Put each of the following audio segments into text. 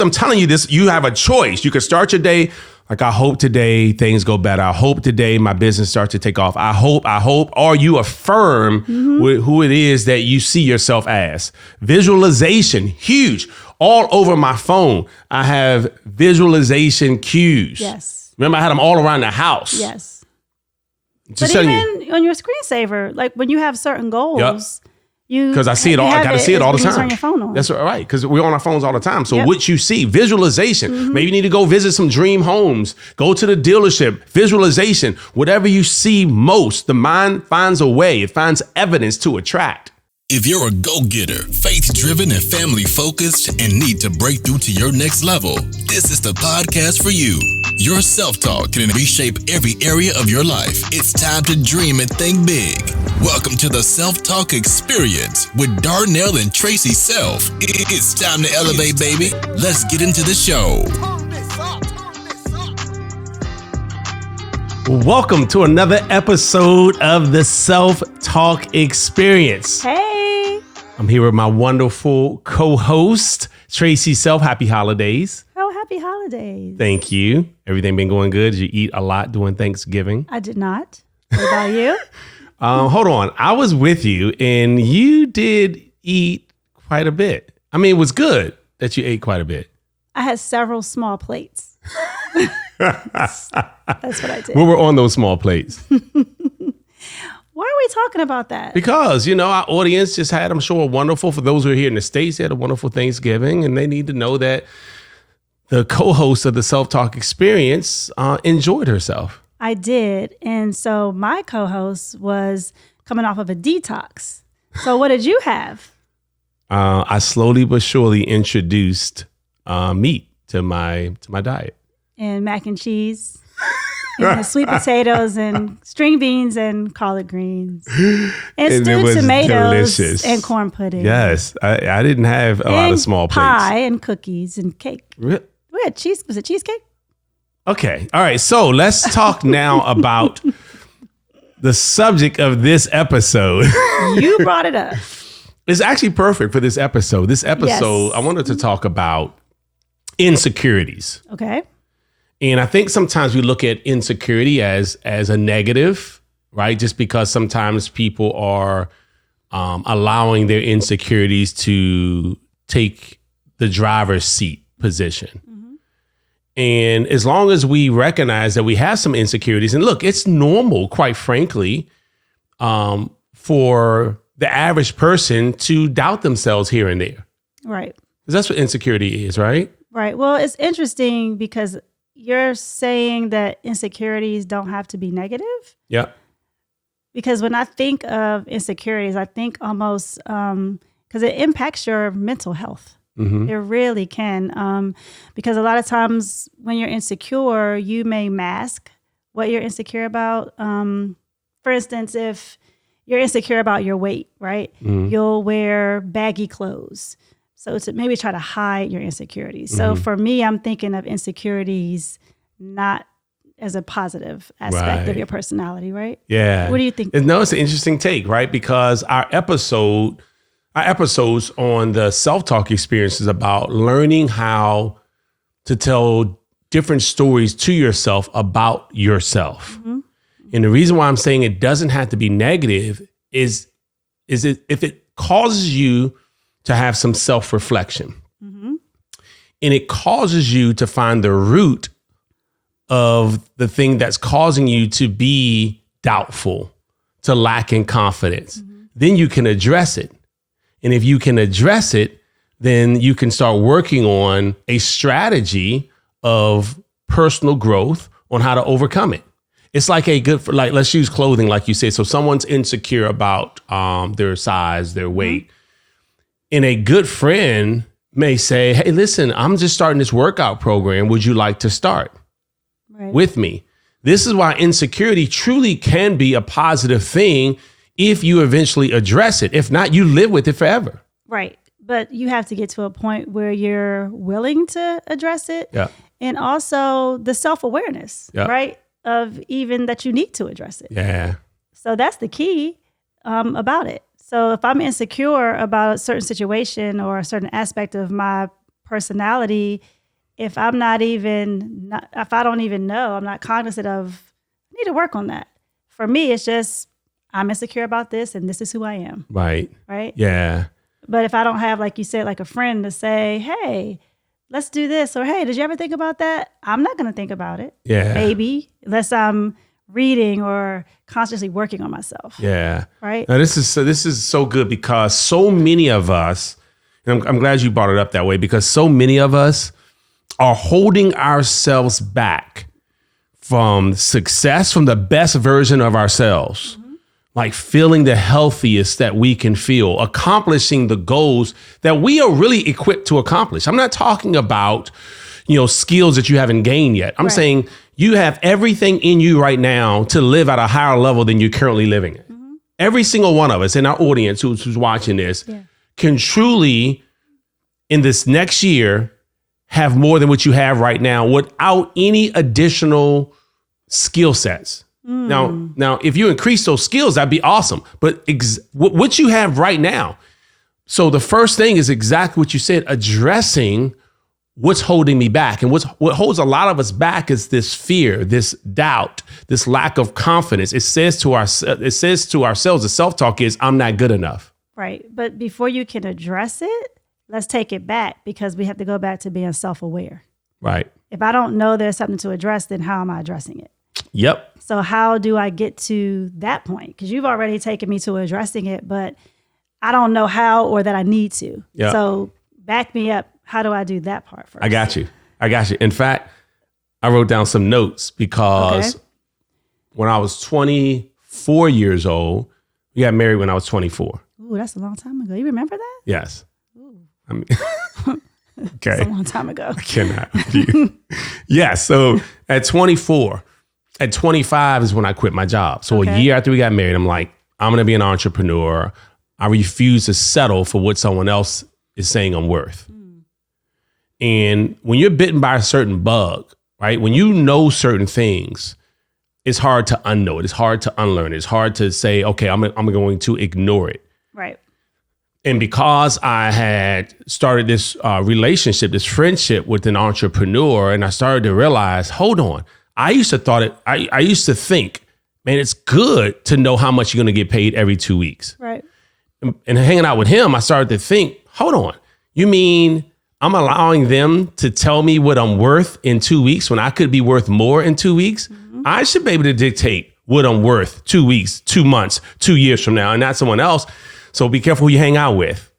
I'm telling you this, you have a choice. You can start your day like, I hope today things go better. I hope today my business starts to take off. I hope, or you affirm who it is that you see yourself as. Visualization, huge. All over my phone, I have visualization cues. Yes. Remember, I had them all around the house. Yes. Just but even on your screensaver, like when you have certain goals, because I see it all. I got to see it all the time. Turn your phone on. That's right. Because we're on our phones all the time. So what you see, visualization. Maybe you need to go visit some dream homes. Go to the dealership. Visualization. Whatever you see most, the mind finds a way. It finds evidence to attract. If you're a go-getter, faith-driven and family-focused and need to break through to your next level, this is the podcast for you. Your self-talk can reshape every area of your life. It's time to dream and think big. Welcome to the Self-Talk Experience with Darnell and Tracy Self. It's time to elevate, baby. Let's get into the show. Welcome to another episode of the Self-Talk Experience. Hey. I'm here with my wonderful co-host, Tracy Self. Happy holidays. Oh, happy holidays. Thank you. Everything been going good? Did you eat a lot during Thanksgiving? I did not. What about you? Hold on. I was with you and you did eat quite a bit. I mean, it was good that you ate quite a bit. I had several small plates. That's what I did. We were on those small plates. Why are we talking about that? Because, our audience just had, I'm sure, for those who are here in the States, they had a wonderful Thanksgiving, and they need to know that the co-host of the Self-Talk Experience enjoyed herself. I did. And so my co-host was coming off of a detox. So what did you have? I slowly but surely introduced meat to my diet. And mac and cheese. And sweet potatoes and string beans and collard greens and stewed tomatoes delicious. And corn pudding. Yes, I didn't have a lot of small pie plates. And cookies and cake. We had cheese. Was it cheesecake? Okay, all right. So let's talk now about the subject of this episode. You brought it up. It's actually perfect for this episode. This episode, yes. I wanted to talk about insecurities. Okay. And I think sometimes we look at insecurity as a negative, right? Just because sometimes people are allowing their insecurities to take the driver's seat position. Mm-hmm. And as long as we recognize that we have some insecurities, and look, it's normal, quite frankly, for the average person to doubt themselves here and there. Right. Because that's what insecurity is, right? Right. Well, it's interesting because you're saying that insecurities don't have to be negative? Yeah. Because when I think of insecurities, I think almost because it impacts your mental health. Mm-hmm. It really can. Because a lot of times when you're insecure, you may mask what you're insecure about. For instance, if you're insecure about your weight, right? Mm-hmm. You'll wear baggy clothes. So to maybe try to hide your insecurities. So for me, I'm thinking of insecurities not as a positive aspect of your personality, right? Yeah. What do you think? No, it's an interesting take, right? Because our episodes on the Self-Talk Experience is about learning how to tell different stories to yourself about yourself. Mm-hmm. And the reason why I'm saying it doesn't have to be negative is it if it causes you to have some self-reflection. Mm-hmm. And it causes you to find the root of the thing that's causing you to be doubtful, to lack in confidence. Mm-hmm. Then you can address it. And if you can address it, then you can start working on a strategy of personal growth on how to overcome it. It's like let's use clothing, like you said. So someone's insecure about their size, their weight. Mm-hmm. And a good friend may say, hey, listen, I'm just starting this workout program. Would you like to start with me? This is why insecurity truly can be a positive thing if you eventually address it. If not, you live with it forever. Right. But you have to get to a point where you're willing to address it. Yeah. And also the self-awareness, right? Of even that you need to address it. Yeah. So that's the key about it. So if I'm insecure about a certain situation or a certain aspect of my personality, if I don't even know, I'm not cognizant of, I need to work on that. For me, it's just, I'm insecure about this and this is who I am. Right. Right. Yeah. But if I don't have, like you said, like a friend to say, hey, let's do this, or hey, did you ever think about that? I'm not going to think about it. Yeah. Maybe, unless I'm reading or consciously working on myself. Yeah. Right. Now this is so good because so many of us, and I'm glad you brought it up that way, because so many of us are holding ourselves back from success, from the best version of ourselves. Mm-hmm. Like feeling the healthiest that we can feel, accomplishing the goals that we are really equipped to accomplish. I'm not talking about, skills that you haven't gained yet. I'm saying you have everything in you right now to live at a higher level than you're currently living at. Mm-hmm. Every single one of us in our audience who's watching this can truly, in this next year, have more than what you have right now without any additional skill sets. Now, if you increase those skills, that'd be awesome. But what you have right now. So the first thing is exactly what you said, addressing what's holding me back. And what holds a lot of us back is this fear, this doubt, this lack of confidence. It says to ourselves, the self-talk is, I'm not good enough. Right. But before you can address it, let's take it back, because we have to go back to being self-aware. Right. If I don't know there's something to address, then how am I addressing it? Yep. So how do I get to that point? Because you've already taken me to addressing it, but I don't know how or that I need to. Yep. So back me up. How do I do that part first? I got you. In fact, I wrote down some notes because when I was 24 years old, we got married when I was 24. Ooh, that's a long time ago. You remember that? Yes. Ooh. I mean, okay. That's a long time ago. I cannot. Yeah. So at 24, at 25 is when I quit my job. So a year after we got married, I'm like, I'm going to be an entrepreneur. I refuse to settle for what someone else is saying I'm worth. And when you're bitten by a certain bug, right? When you know certain things, it's hard to unknow it. It's hard to unlearn it. It's hard to say, okay, I'm going to ignore it. Right. And because I had started this relationship, this friendship with an entrepreneur, and I started to realize, hold on, I used to think, man, it's good to know how much you're going to get paid every 2 weeks. Right. And hanging out with him, I started to think, hold on, you mean I'm allowing them to tell me what I'm worth in 2 weeks when I could be worth more in 2 weeks? Mm-hmm. I should be able to dictate what I'm worth 2 weeks, 2 months, 2 years from now, and not someone else. So be careful who you hang out with,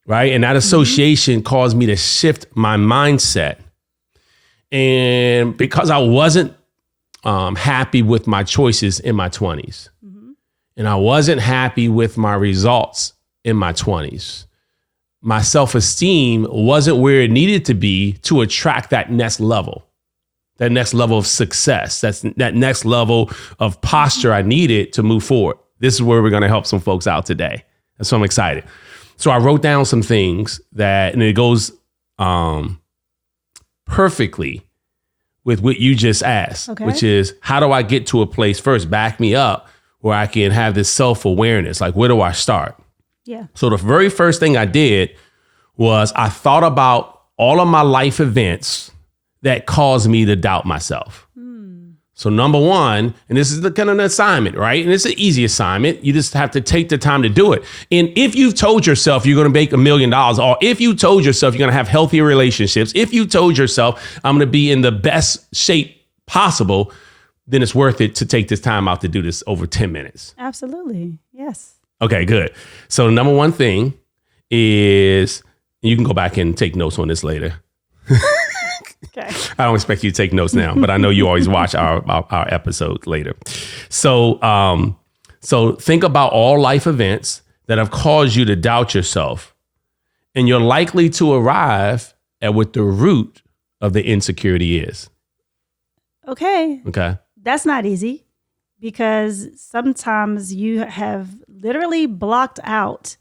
right? And that association caused me to shift my mindset. And because I wasn't happy with my choices in my 20s, and I wasn't happy with my results in my 20s, my self-esteem wasn't where it needed to be to attract that next level of success, that next level of posture I needed to move forward. This is where we're going to help some folks out today. And so I'm excited. So I wrote down some things and it goes perfectly with what you just asked, which is, how do I get to a place first, back me up, where I can have this self-awareness? Like, where do I start? Yeah. So the very first thing I did was I thought about all of my life events that caused me to doubt myself. So number one, and this is the kind of an assignment, right? And it's an easy assignment. You just have to take the time to do it. And if you've told yourself you're going to make $1 million, or if you told yourself you're going to have healthier relationships, if you told yourself I'm going to be in the best shape possible, then it's worth it to take this time out to do this over 10 minutes. Absolutely. Yes. Okay, good. So the number one thing is, you can go back and take notes on this later. Okay. I don't expect you to take notes now, but I know you always watch our episodes later. So think about all life events that have caused you to doubt yourself, and you're likely to arrive at what the root of the insecurity is. Okay. Okay. That's not easy, because sometimes you have literally blocked out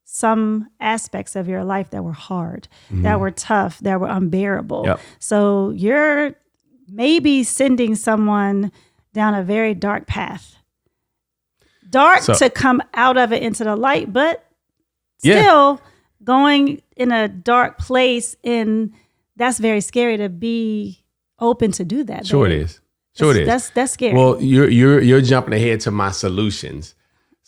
some aspects of your life that were hard, that were tough, that were unbearable. Yep. So you're maybe sending someone down a very dark path. To come out of it into the light, but still going in a dark place, and that's very scary to be open to do that. Sure, it is. Sure, it is. That's scary. Well, you're jumping ahead to my solutions.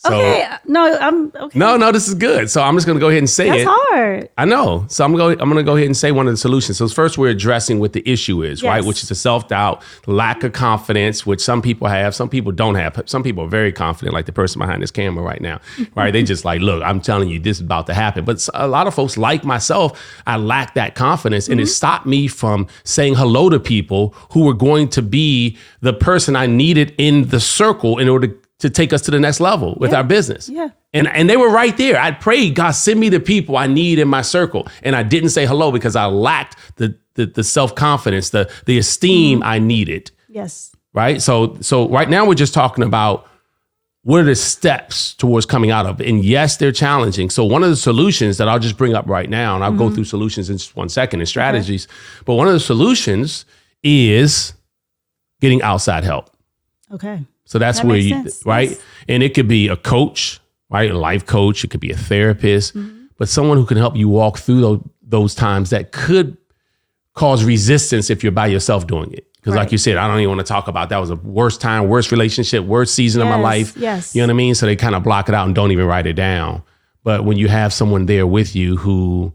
So, okay. No, I'm okay. No, this is good. So I'm just going to go ahead and say That's it. hard. I know. So I'm going to go ahead and say one of the solutions. So first, we're addressing what the issue is, right? Which is the self-doubt, lack of confidence, which some people have, some people don't have. Some people are very confident, like the person behind this camera right now, right? They just like, look, I'm telling you, this is about to happen. But a lot of folks, like myself, I lack that confidence, and it stopped me from saying hello to people who were going to be the person I needed in the circle in order to take us to the next level with our business. Yeah. And they were right there. I prayed, God, send me the people I need in my circle. And I didn't say hello because I lacked the self-confidence, the esteem I needed. Yes. Right? So right now we're just talking about what are the steps towards coming out of it. And yes, they're challenging. So one of the solutions that I'll just bring up right now, and I'll go through solutions in just 1 second and strategies, but one of the solutions is getting outside help. Okay. So that's that where makes you, sense. right? Yes. And it could be a coach, right? A life coach. It could be a therapist, but someone who can help you walk through those times that could cause resistance if you're by yourself doing it. Because like you said, I don't even want to talk about that was a worst time, worst relationship, worst season of my life. Yes. You know what I mean? So they kind of block it out and don't even write it down. But when you have someone there with you who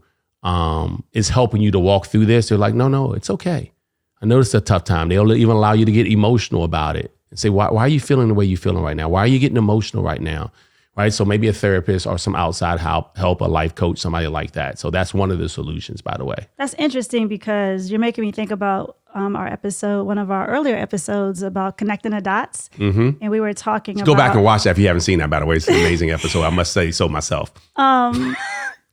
is helping you to walk through this, they're like, no, it's okay. I know it's a tough time. They'll even allow you to get emotional about it. Say, why are you feeling the way you're feeling right now? Why are you getting emotional right now? Right? So maybe a therapist or some outside help, a life coach, somebody like that. So that's one of the solutions, by the way. That's interesting because you're making me think about our episode, one of our earlier episodes about connecting the dots. And we were talking about... Go back and watch that if you haven't seen that, by the way. It's an amazing episode. I must say so myself. Yeah,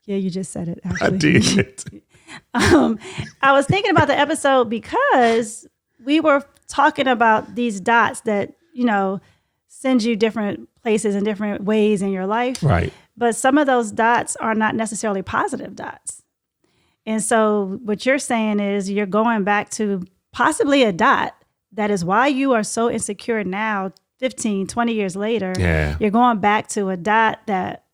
you just said it, actually. I did. I was thinking about the episode because we were talking about these dots that, send you different places in different ways in your life. Right. But some of those dots are not necessarily positive dots. And so what you're saying is you're going back to possibly a dot that is why you are so insecure now, 15, 20 years later. Yeah. You're going back to a dot that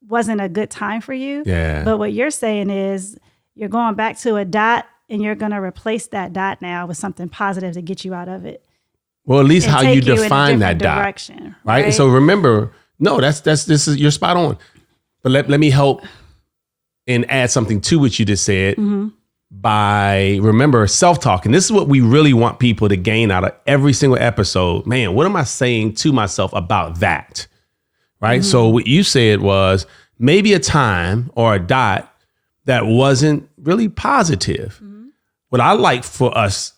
wasn't a good time for you. Yeah. But what you're saying is you're going back to a dot and you're going to replace that dot now with something positive to get you out of it. Well, at least And how you take in a define that different dot. direction, Right? So remember, no, you're spot on. But let me help and add something to what you just said by, remember, self-talk. And this is what we really want people to gain out of every single episode. Man, what am I saying to myself about that? Right? So what you said was maybe a time or a dot that wasn't really positive. What I like for us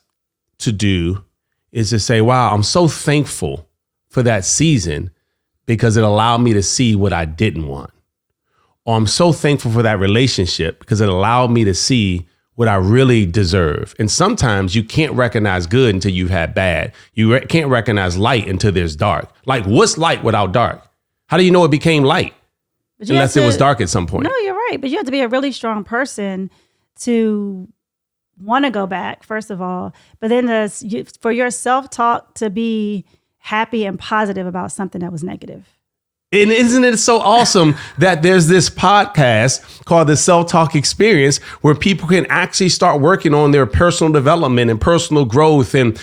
to do is to say, wow, I'm so thankful for that season because it allowed me to see what I didn't want. Or I'm so thankful for that relationship because it allowed me to see what I really deserve. And sometimes you can't recognize good until you've had bad. You can't recognize light until there's dark. Like, what's light without dark? How do you know it became light? Unless it was dark at some point. No, you're right. But you have to be a really strong person to want to go back, first of all. But then for your self-talk to be happy and positive about something that was negative. And isn't it so awesome that there's this podcast called the Self-Talk Experience where people can actually start working on their personal development and personal growth and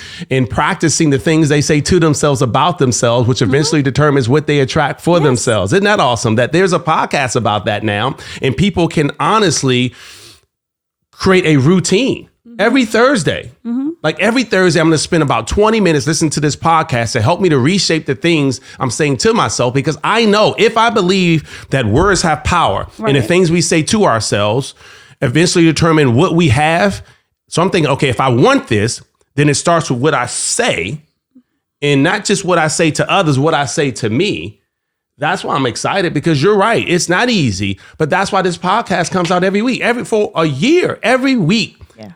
practicing the things they say to themselves about themselves, which eventually determines what they attract for themselves. Isn't that awesome that there's a podcast about that now and people can honestly create a routine every Thursday. Like every Thursday, I'm going to spend about 20 minutes listening to this podcast to help me to reshape the things I'm saying to myself, because I know if I believe that words have power and the things we say to ourselves eventually determine what we have. So I'm thinking, okay, if I want this, then it starts with what I say and not just what I say to others, what I say to me. That's why I'm excited, because you're right. It's not easy, but that's why this podcast comes out every week, for a year, every week. Yeah.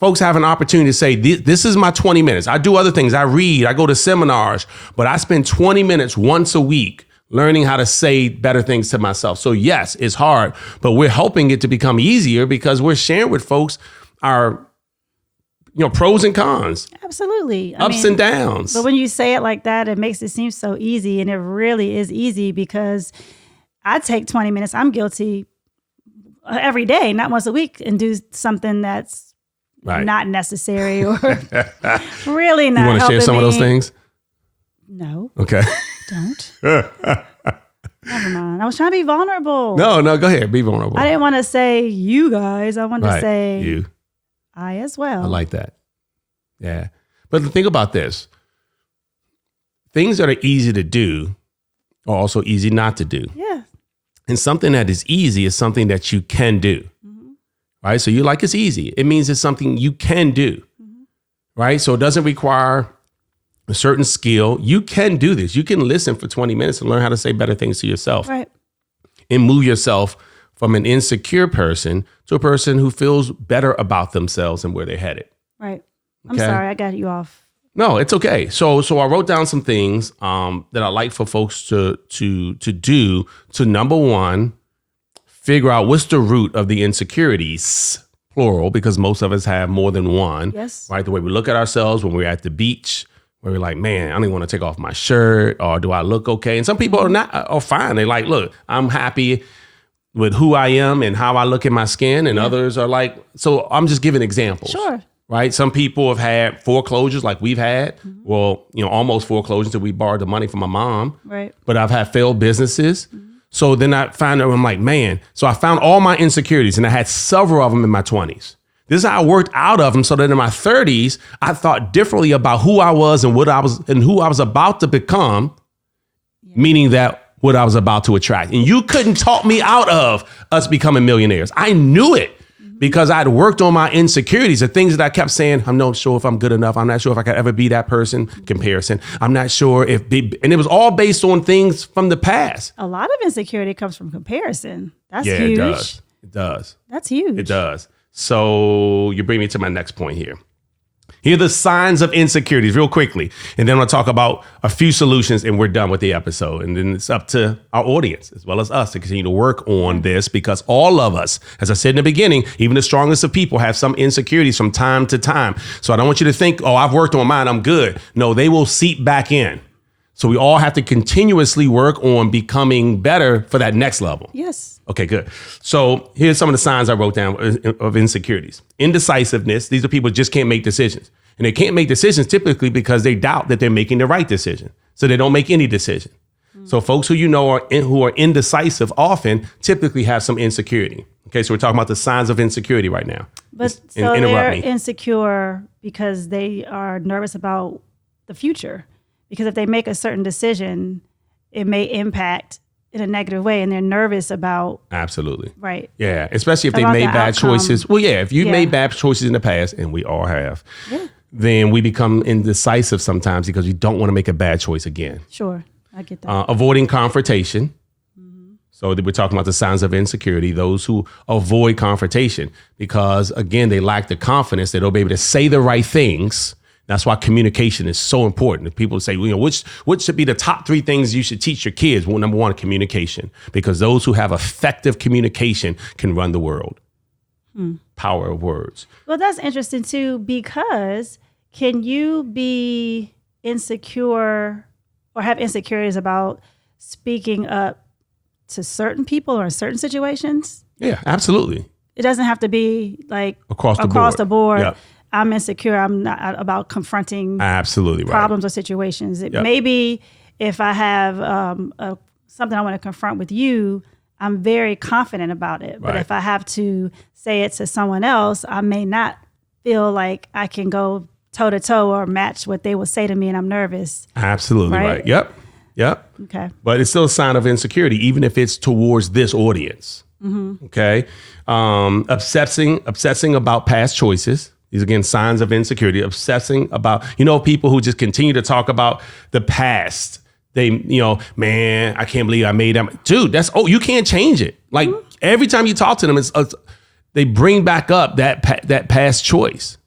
Folks have an opportunity to say, this is my 20 minutes. I do other things. I read, I go to seminars, but I spend 20 minutes once a week learning how to say better things to myself. So yes, it's hard, but we're helping it to become easier because we're sharing with folks our pros and cons. Absolutely. Ups and downs. But when you say it like that, it makes it seem so easy. And it really is easy because I take 20 minutes. I'm guilty every day, not once a week, and do something that's not necessary or really not. You want to share some of those things? No. Okay. Don't. Never mind. I was trying to be vulnerable. No, go ahead. Be vulnerable. I didn't want to say you guys. I wanted to say you. I as well. I like that. Yeah. But think about this. Things that are easy to do are also easy not to do. Yeah. And something that is easy is something that you can do. Right? So you like it's easy. It means it's something you can do. Right? So it doesn't require a certain skill. You can do this. You can listen for 20 minutes and learn how to say better things to yourself. Right. And move yourself from an insecure person to a person who feels better about themselves and where they're headed. Right. I'm Okay? sorry, I got you off. No, it's okay. So I wrote down some things that I like for folks to do to, number one, figure out what's the root of the insecurities, plural, because most of us have more than one. Yes. Right? The way we look at ourselves when we're at the beach, where we're like, man, I don't even want to take off my shirt, or do I look okay? And some people are fine. They're like, look, I'm happy with who I am and how I look in my skin. And others are like, so I'm just giving examples. Sure. Right? Some people have had foreclosures like we've had. Well, almost foreclosures until we borrowed the money from my mom. Right. But I've had failed businesses. So then I found out, I'm like, man. So I found all my insecurities, and I had several of them in my 20s. This is how I worked out of them, so that in my 30s, I thought differently about who I was and what I was and who I was about to become, meaning that what I was about to attract. And you couldn't talk me out of us becoming millionaires. I knew it because I'd worked on my insecurities, the things that I kept saying, I'm not sure if I'm good enough. I'm not sure if I could ever be that person. Comparison. I'm not sure and it was all based on things from the past. A lot of insecurity comes from comparison. That's Yeah, huge. it does. That's huge. It does. So you bring me to my next point here. Here are the signs of insecurities real quickly. And then I'll talk about a few solutions and we're done with the episode. And then it's up to our audience as well as us to continue to work on this, because all of us, as I said in the beginning, even the strongest of people have some insecurities from time to time. So I don't want you to think, oh, I've worked on mine, I'm good. No, they will seep back in. So we all have to continuously work on becoming better for that next level. Yes. Okay, good. So here's some of the signs I wrote down of insecurities. Indecisiveness. These are people who just can't make decisions. And they can't make decisions typically because they doubt that they're making the right decision. So they don't make any decision. So folks who who are indecisive often typically have some insecurity. Okay, so we're talking about the signs of insecurity right now. But so they're insecure because they are nervous about the future. Because if they make a certain decision, it may impact in a negative way, and they're nervous about. Absolutely. Right. Yeah, especially if they About made the bad outcome. choices. Well, yeah, if you've made bad choices in the past, and we all have, then we become indecisive sometimes because we don't want to make a bad choice again. Sure, I get that. Avoiding confrontation. So we're talking about the signs of insecurity, those who avoid confrontation because, again, they lack the confidence that they'll be able to say the right things. That's why communication is so important. If people say, what should be the top 3 things you should teach your kids? Well, number 1, communication, because those who have effective communication can run the world. Power of words. Well, that's interesting too, because can you be insecure or have insecurities about speaking up to certain people or in certain situations? Yeah, absolutely. It doesn't have to be like Across the board. Yep. I'm insecure. I'm not about confronting Absolutely right. problems or situations. It maybe if I have something I want to confront with you, I'm very confident about it. But if I have to say it to someone else, I may not feel like I can go toe to toe or match what they would say to me, and I'm nervous. Absolutely right. Yep. Okay. But it's still a sign of insecurity, even if it's towards this audience. Okay. Obsessing about past choices. These, again, signs of insecurity. Obsessing about, people who just continue to talk about the past. They, man, I can't believe I made that. Dude, you can't change it. Like every time you talk to them, they bring back up that past choice.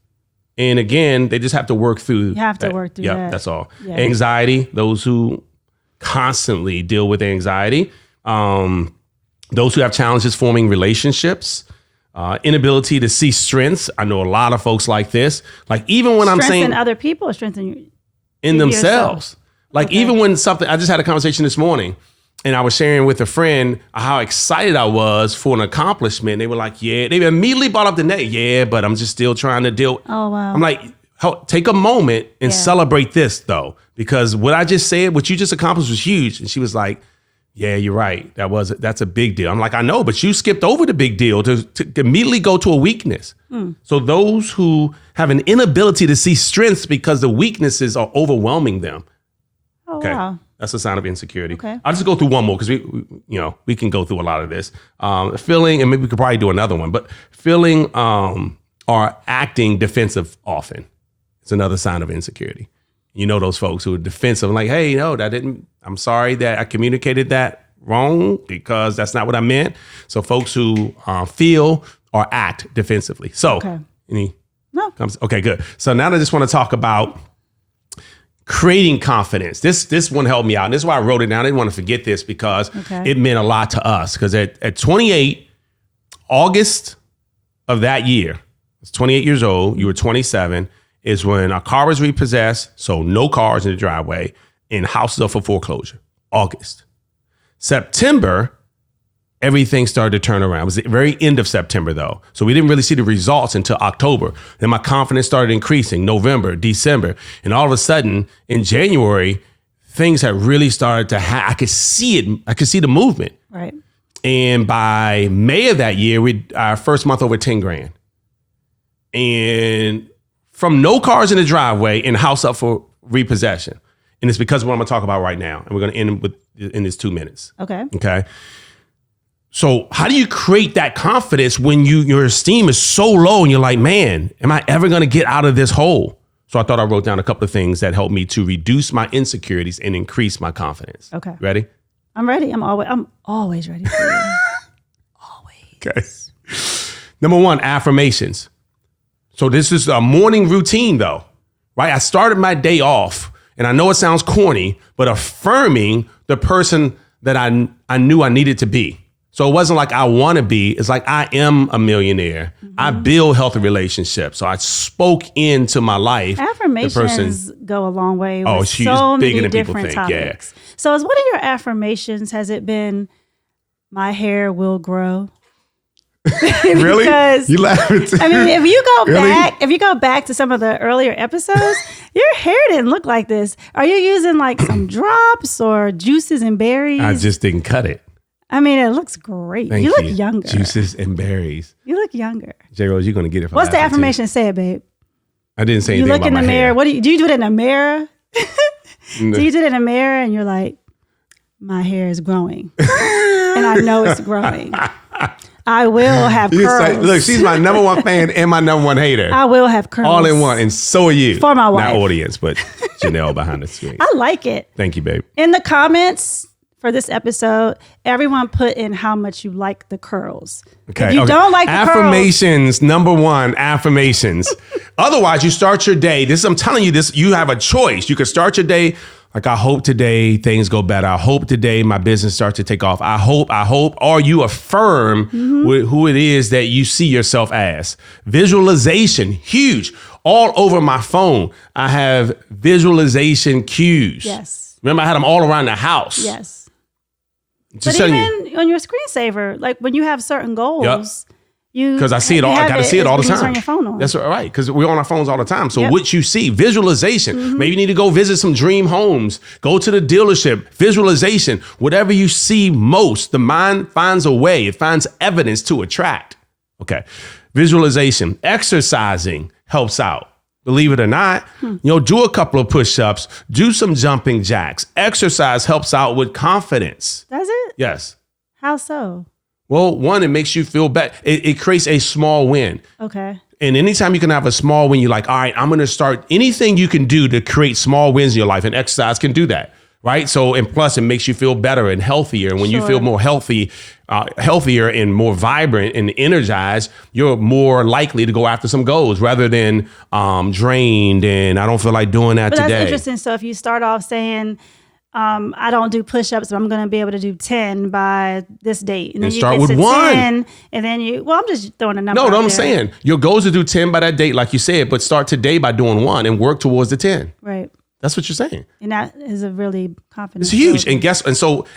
And again, they just have to work through. You have to work through that. Yeah, that's all. Yeah. Anxiety, those who constantly deal with anxiety. Those who have challenges forming relationships. Inability to see strengths. I know a lot of folks like this. Like even when I'm saying strengthen other people or strengthen you in themselves. yourself. Like even when something, I just had a conversation this morning And I was sharing with a friend how excited I was for an accomplishment. They were like, yeah. They immediately brought up the name. Yeah, but I'm just still trying to deal. Oh, wow. I'm like, take a moment and celebrate this, though. Because what I just said, what you just accomplished was huge. And she was like, yeah, you're right. That's a big deal. I'm like, I know, but you skipped over the big deal to immediately go to a weakness. So those who have an inability to see strengths because the weaknesses are overwhelming them. Oh, wow. That's a sign of insecurity. Okay. I'll just go through one more because we can go through a lot of this. Feeling, and maybe we could probably do another one, but feeling or acting defensive often is another sign of insecurity. You know those folks who are defensive, like, hey, no, I'm sorry that I communicated that wrong because that's not what I meant. So folks who feel or act defensively. So, okay, good. So now I just want to talk about creating confidence. This one helped me out. And this is why I wrote it down. I didn't want to forget this because it meant a lot to us. Because at 28, August of that year, I was 28 years old, you were 27, is when our car was repossessed. So no cars in the driveway and houses up for foreclosure. August. September, everything started to turn around. It was the very end of September, though. So we didn't really see the results until October. Then my confidence started increasing, November, December. And all of a sudden, in January, things had really started to I could see it. I could see the movement. Right. And by May of that year, our first month over 10 grand. And from no cars in the driveway and house up for repossession. And it's because of what I'm going to talk about right now. And we're going to end in this 2 minutes. Okay. So how do you create that confidence when your esteem is so low and you're like, man, am I ever going to get out of this hole? So I thought I wrote down a couple of things that helped me to reduce my insecurities and increase my confidence. Okay. Ready? I'm ready. I'm always ready for you. Always. Okay. Number one, affirmations. So this is a morning routine though, right? I started my day off, and I know it sounds corny, but affirming the person that I knew I needed to be. So it wasn't like I want to be. It's like I am a millionaire. I build healthy relationships. So I spoke into my life. Affirmations go a long way with it's huge. so It's bigger many than people different think. topics. So as one of your affirmations, has it been, my hair will grow? Really? Because, you laughing? I mean, if you go back to some of the earlier episodes, your hair didn't look like this. Are you using like some drops or juices and berries? I just didn't cut it. I mean, it looks great. Thank you look younger. Juices and berries. You look younger. J Rose, you're gonna get it from What's the affirmation? Say it, babe. I didn't say anything about my hair. You look in the mirror. Hair. What do you do it in a mirror? So you do it in a mirror and you're like, my hair is growing. And I know it's growing. I will have curls. Like, look, she's my number one fan and my number one hater. I will have curls. All in one. And so are you. For my wife. Not audience, but Janelle behind the screen. I like it. Thank you, babe. In the comments for this episode, everyone put in how much you like the curls. Okay. If you don't like the affirmations, curls. Number one, affirmations. Otherwise, you start your day. I'm telling you this, you have a choice. You could start your day like, I hope today things go better. I hope today my business starts to take off. I hope, or you affirm who it is that you see yourself as. Visualization, huge. All over my phone, I have visualization cues. Yes. Remember, I had them all around the house. Yes. Just but even on your screensaver, like when you have certain goals, because I see it all. I got to see it all the time. Turn your phone on. That's right. Because we're on our phones all the time. So what you see, visualization. Maybe you need to go visit some dream homes. Go to the dealership. Visualization. Whatever you see most, the mind finds a way. It finds evidence to attract. Okay. Visualization. Exercising helps out. Believe it or not, do a couple of push-ups, do some jumping jacks. Exercise helps out with confidence. Does it? Yes. How so? Well, one, it makes you feel better. It creates a small win. Okay. And anytime you can have a small win, you're like, all right, I'm going to start anything you can do to create small wins in your life. And exercise can do that. Right. So, and plus it makes you feel better and healthier. And when you feel more healthier and more vibrant and energized, you're more likely to go after some goals rather than drained. And I don't feel like doing that today. That's interesting. So if you start off saying, I don't do push-ups, but I'm going to be able to do 10 by this date. And then you start get with to 1. 10, and then I'm just throwing a number out No, there. I'm saying your goal is to do 10 by that date, like you said, but start today by doing 1 and work towards the 10. Right. That's what you're saying. And that is a really confident. It's huge. And so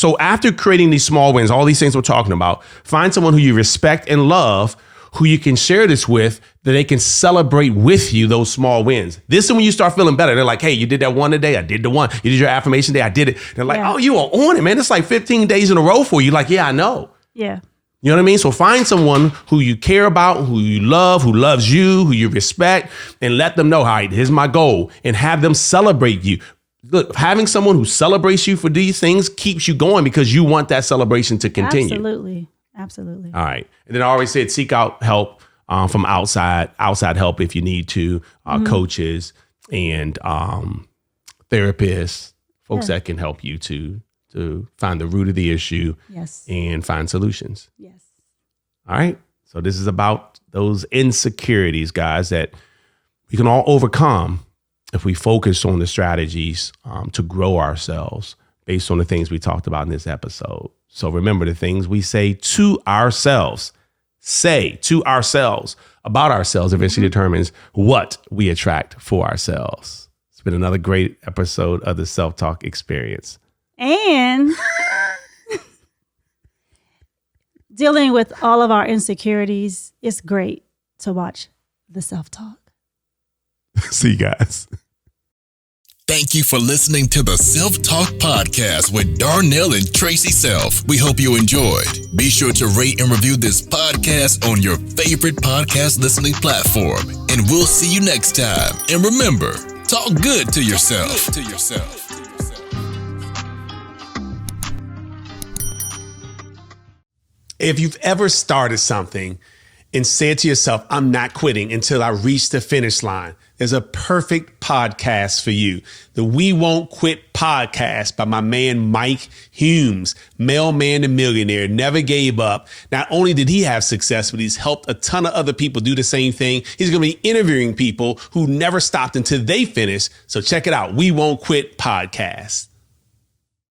So after creating these small wins, all these things we're talking about, find someone who you respect and love, who you can share this with, that they can celebrate with you those small wins. This is when you start feeling better. They're like, hey, you did that one today. I did the one. You did your affirmation day. I did it. They're like, oh, you are on it, man. It's like 15 days in a row for you. Like, yeah, I know. Yeah. You know what I mean? So find someone who you care about, who you love, who loves you, who you respect, and let them know, all right, here's my goal, and have them celebrate you. Look, having someone who celebrates you for these things keeps you going because you want that celebration to continue. Absolutely. All right. And then I always said, seek out help from outside help if you need to, coaches and therapists, folks that can help you to find the root of the issue and find solutions. Yes. All right. So this is about those insecurities, guys, that we can all overcome if we focus on the strategies to grow ourselves based on the things we talked about in this episode. So remember, the things we say to ourselves about ourselves eventually determines what we attract for ourselves. It's been another great episode of the Self-Talk Experience. And dealing with all of our insecurities, it's great to watch the Self-Talk. See you guys. Thank you for listening to the Self-Talk Podcast with Darnell and Tracy Self. We hope you enjoyed. Be sure to rate and review this podcast on your favorite podcast listening platform. And we'll see you next time. And remember, talk good to yourself. If you've ever started something and said to yourself, I'm not quitting until I reach the finish line, there's a perfect podcast for you. The We Won't Quit podcast by my man, Mike Humes, mailman and millionaire, never gave up. Not only did he have success, but he's helped a ton of other people do the same thing. He's going to be interviewing people who never stopped until they finish. So check it out. We Won't Quit podcast.